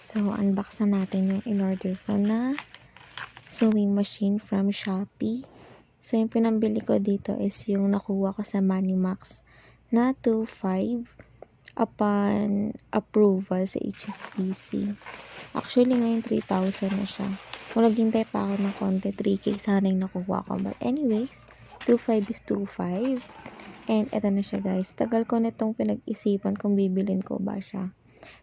So, unbox na natin yung in-order ko na sewing machine from Shopee. So, yung pinambili ko dito is yung nakuha ko sa Manimax na 2.5 upon approval sa HSBC. Actually, ngayon 3,000 na siya. Kung naghintay pa ako ng konti, 3K sana yung nakuha ko. But anyways, 2.5 is 2.5. And eto na siya guys. Tagal ko na itong pinag-isipan kung bibilin ko ba siya.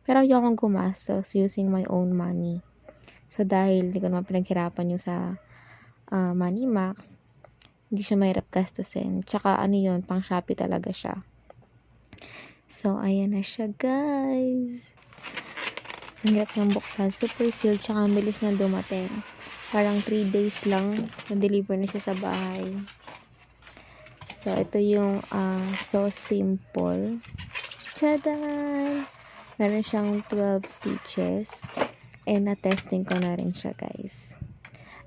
Pero ayokong gumastos using my own money. So, dahil hindi ko naman pinaghirapan yung sa Manimax, hindi siya mahirap gastusin. Tsaka ano yun, pang Shopee talaga siya. So, ayan na siya guys. Ang hirap ng buksan. Super sealed. Tsaka ang bilis na dumating. Parang 3 days lang na-deliver na siya sa bahay. So, ito yung So Simple. Tchadan! Meron siyang 12 stitches. And na-testing ko na rin siya, guys.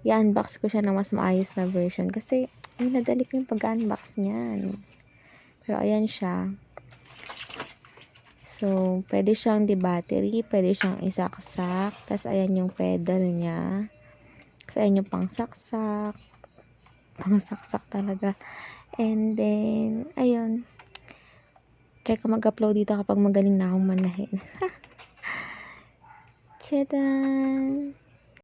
I-unbox ko siya ng mas maayos na version. Kasi, nadali ko yung pag-unbox niyan. Pero, ayan siya. So, pwede siyang di-battery. Pwede siyang isaksak. Tapos, ayan yung pedal niya. Tapos, ayan yung pangsaksak. Pangsaksak talaga. And then, ayun. Try ko mag-upload dito kapag magaling na akong manahin. Tchadan!